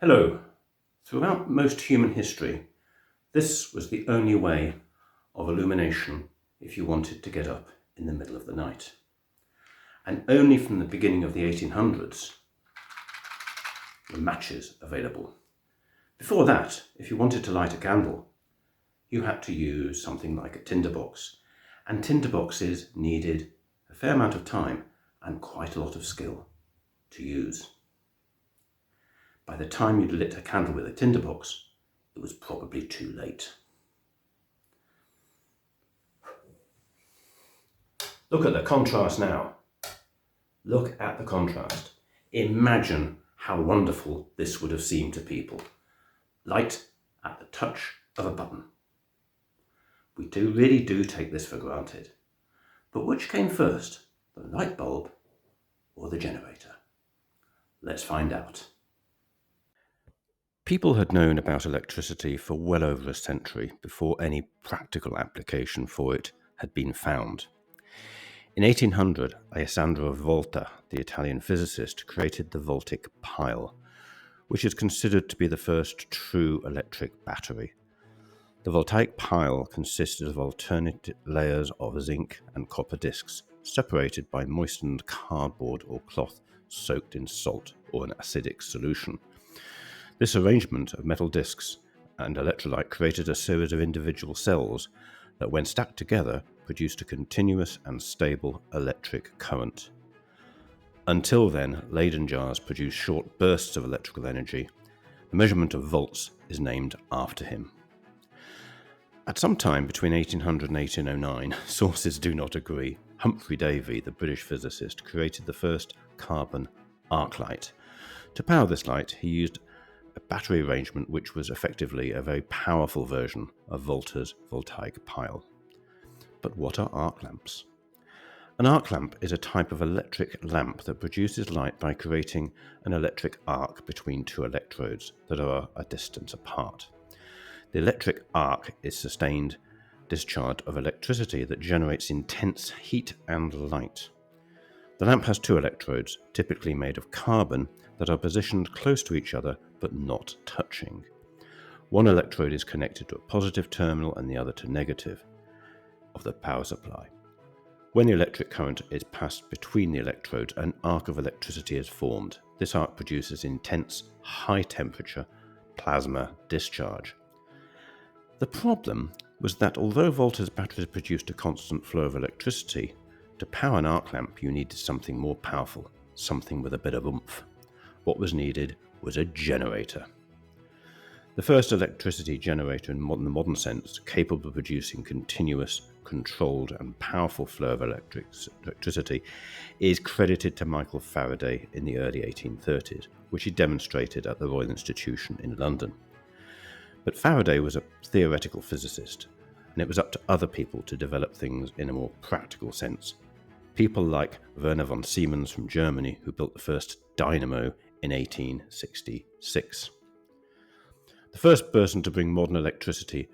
Hello. Throughout most human history, this was the only way of illumination if you wanted to get up in the middle of the night. And only from the beginning of the 1800s were matches available. Before that, if you wanted to light a candle, you had to use something like a tinderbox. And tinderboxes needed a fair amount of time and quite a lot of skill to use. By the time you'd lit a candle with a tinderbox, it was probably too late. Look at the contrast now. Look at the contrast. Imagine how wonderful this would have seemed to people. Light at the touch of a button. We really do take this for granted. But which came first, the light bulb or the generator? Let's find out. People had known about electricity for well over a century before any practical application for it had been found. In 1800, Alessandrovolta, the Italian physicist, created the voltaic pile, which is considered to be the first true electric battery. The voltaic pile consisted of alternate layers of zinc and copper discs, separated by moistened cardboard or cloth soaked in salt or an acidic solution. This arrangement of metal discs and electrolyte created a series of individual cells that, when stacked together, produced a continuous and stable electric current. Until then, Leyden jars produced short bursts of electrical energy. The measurement of volts is named after him. At some time between 1800 and 1809, sources do not agree, Humphreydavy, the British physicist, created the first carbon arc light. To power this light, he used a battery arrangement which was effectively a very powerful version of Volta's voltaic pile. But what are arc lamps? An arc lamp is a type of electric lamp that produces light by creating an electric arc between two electrodes that are a distance apart. The electric arc is sustained discharge of electricity that generates intense heat and light. The lamp has two electrodes, typically made of carbon, that are positioned close to each other but not touching. One electrode is connected to a positive terminal and the other to negative of the power supply. When the electric current is passed between the electrodes, an arc of electricity is formed. This arc produces intense, high-temperature plasma discharge. The problem was that although Volta's batteries produced a constant flow of electricity, to power an arc lamp you needed something more powerful, something with a bit of oomph. What was needed was a generator. The first electricity generator in the modern sense, capable of producing continuous, controlled and powerful flow of electricity, is credited to Michael Faraday in the early 1830s, which he demonstrated at the Royal Institution in London. But Faraday was a theoretical physicist, and it was up to other people to develop things in a more practical sense. People like Werner von Siemens from Germany, who built the first dynamo in 1866. The first person to bring modern electricity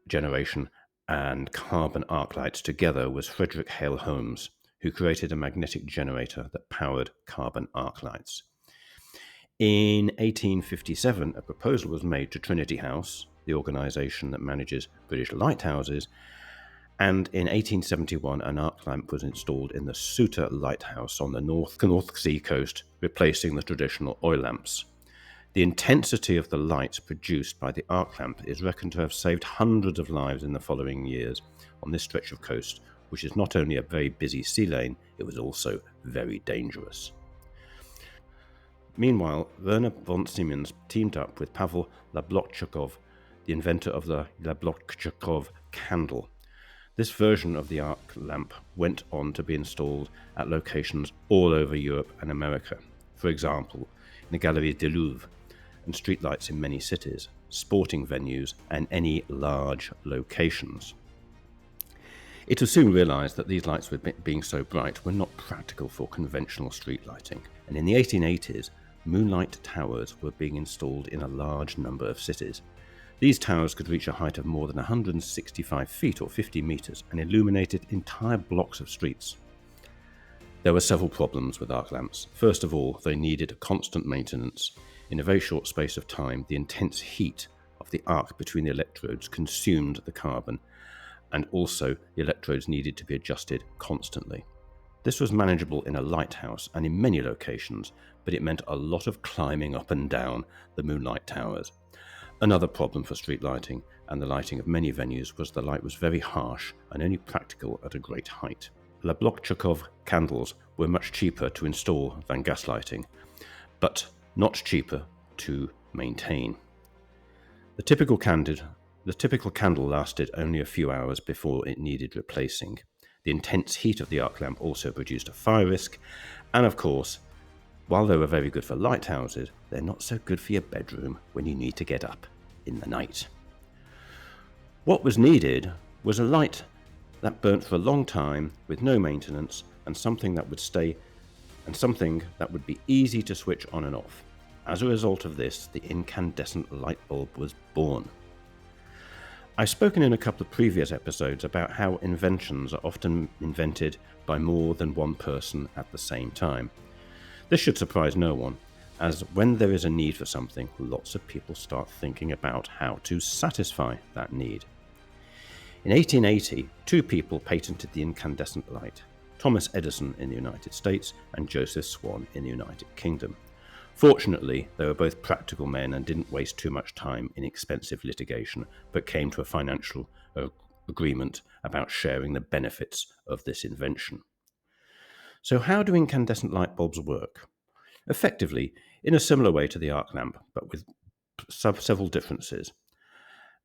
generation and carbon arc lights together was Frederick Hale Holmes, who created a magnetic generator that powered carbon arc lights. In 1857, a proposal was made to Trinity House, the organisation that manages British lighthouses, and in 1871 an arc lamp was installed in the Suter Lighthouse on the North Sea coast, replacing the traditional oil lamps. The intensity of the light produced by the arc lamp is reckoned to have saved hundreds of lives in the following years on this stretch of coast, which is not only a very busy sea lane, it was also very dangerous. Meanwhile, Werner von Siemens teamed up with Pavel Lablotchakov, the inventor of the Lablotchakov candle. This version of the arc lamp went on to be installed at locations all over Europe and America. For example, in the Galeries du Louvre, and streetlights in many cities, sporting venues, and any large locations. It was soon realised that these lights, being so bright, were not practical for conventional street lighting, and in the 1880s, Moonlight towers were being installed in a large number of cities. These towers could reach a height of more than 165 feet or 50 metres and illuminated entire blocks of streets. There were several problems with arc lamps. First of all, they needed constant maintenance. In a very short space of time, the intense heat of the arc between the electrodes consumed the carbon, and also the electrodes needed to be adjusted constantly. This was manageable in a lighthouse and in many locations, but it meant a lot of climbing up and down the Moonlight towers. Another problem for street lighting and the lighting of many venues was the light was very harsh and only practical at a great height. Blokchakov candles were much cheaper to install than gas lighting, but not cheaper to maintain. The typical candle lasted only a few hours before it needed replacing. The intense heat of the arc lamp also produced a fire risk, and of course, while they were very good for lighthouses, they're not so good for your bedroom when you need to get up in the night. What was needed was a light that burnt for a long time with no maintenance, and something that would be easy to switch on and off. As a result of this, the incandescent light bulb was born. I've spoken in a couple of previous episodes about how inventions are often invented by more than one person at the same time. This should surprise no one, as when there is a need for something, lots of people start thinking about how to satisfy that need. In 1880, two people patented the incandescent light, Thomas Edison in the United States and Josephswan in the United Kingdom. Fortunately, they were both practical men and didn't waste too much time in expensive litigation, but came to a financial agreement about sharing the benefits of this invention. So how do incandescent light bulbs work? Effectively, in a similar way to the arc lamp, but with several differences.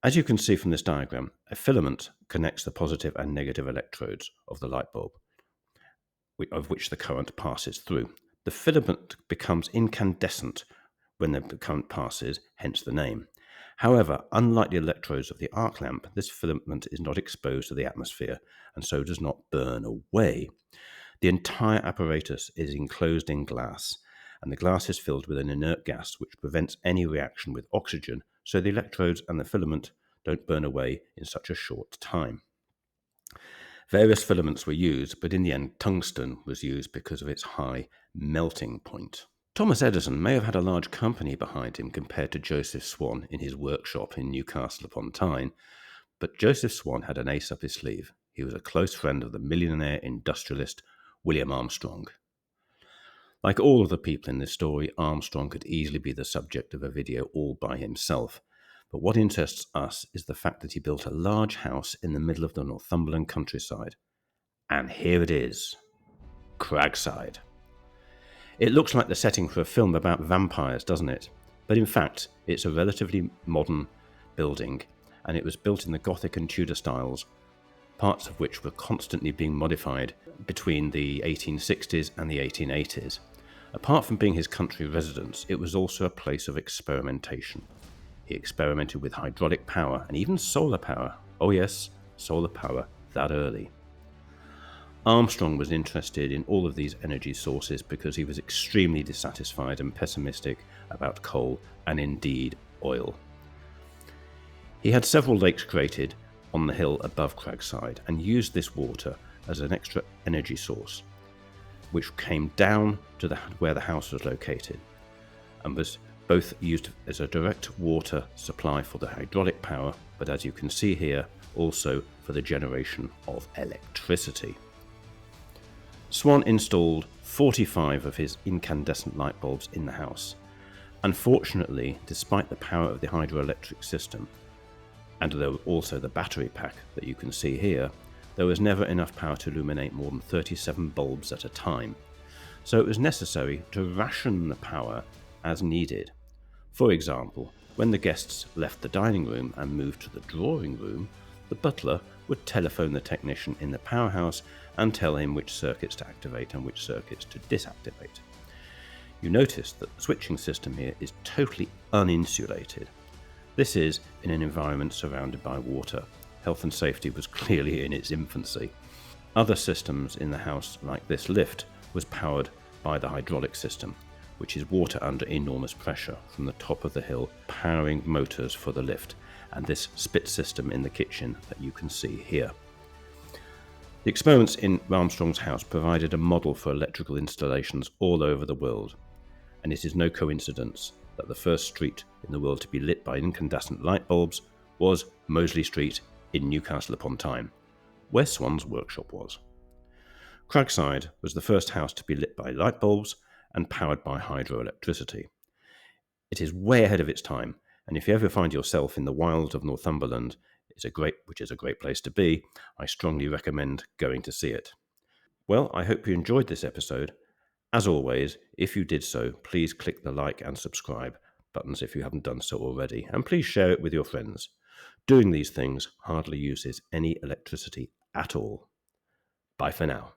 As you can see from this diagram, a filament connects the positive and negative electrodes of the light bulb, of which the current passes through. The filament becomes incandescent when the current passes, hence the name. However, unlike the electrodes of the arc lamp, this filament is not exposed to the atmosphere and so does not burn away. The entire apparatus is enclosed in glass, and the glass is filled with an inert gas which prevents any reaction with oxygen, so the electrodes and the filament don't burn away in such a short time. Various filaments were used, but in the end tungsten was used because of its high melting point. Thomas Edison may have had a large company behind him compared to Josephswan in his workshop in Newcastle upon Tyne, but Josephswan had an ace up his sleeve. He was a close friend of the millionaire industrialist William Armstrong. Like all of the people in this story, Armstrong could easily be the subject of a video all by himself. But what interests us is the fact that he built a large house in the middle of the Northumberland countryside. And here it is, Cragside. It looks like the setting for a film about vampires, doesn't it? But in fact, it's a relatively modern building, and it was built in the Gothic and Tudor styles, parts of which were constantly being modified between the 1860s and the 1880s. Apart from being his country residence, it was also a place of experimentation. He experimented with hydraulic power and even solar power. Oh yes, solar power that early. Armstrong was interested in all of these energy sources because he was extremely dissatisfied and pessimistic about coal and indeed oil. He had several lakes created on the hill above Cragside and used this water as an extra energy source, which came down to where the house was located and was both used as a direct water supply for the hydraulic power, but as you can see here, also for the generation of electricity. Swan installed 45 of his incandescent light bulbs in the house. Unfortunately, despite the power of the hydroelectric system, and also the battery pack that you can see here, there was never enough power to illuminate more than 37 bulbs at a time. So it was necessary to ration the power as needed. For example, when the guests left the dining room and moved to the drawing room, the butler would telephone the technician in the powerhouse and tell him which circuits to activate and which circuits to disactivate. You notice that the switching system here is totally uninsulated. This is in an environment surrounded by water. Health and safety was clearly in its infancy. Other systems in the house, like this lift, was powered by the hydraulic system, which is water under enormous pressure from the top of the hill, powering motors for the lift, and this spit system in the kitchen that you can see here. The experiments in Armstrong's house provided a model for electrical installations all over the world, and it is no coincidence that the first street in the world to be lit by incandescent light bulbs was Moseley Street in Newcastle upon Tyne, where Swan's workshop was. Cragside was the first house to be lit by light bulbs and powered by hydroelectricity. It is way ahead of its time, and if you ever find yourself in the wilds of Northumberland, which is a great place to be, I strongly recommend going to see it. Well, I hope you enjoyed this episode. As always, if you did so, please click the like and subscribe buttons if you haven't done so already, and please share it with your friends. Doing these things hardly uses any electricity at all. Bye for now.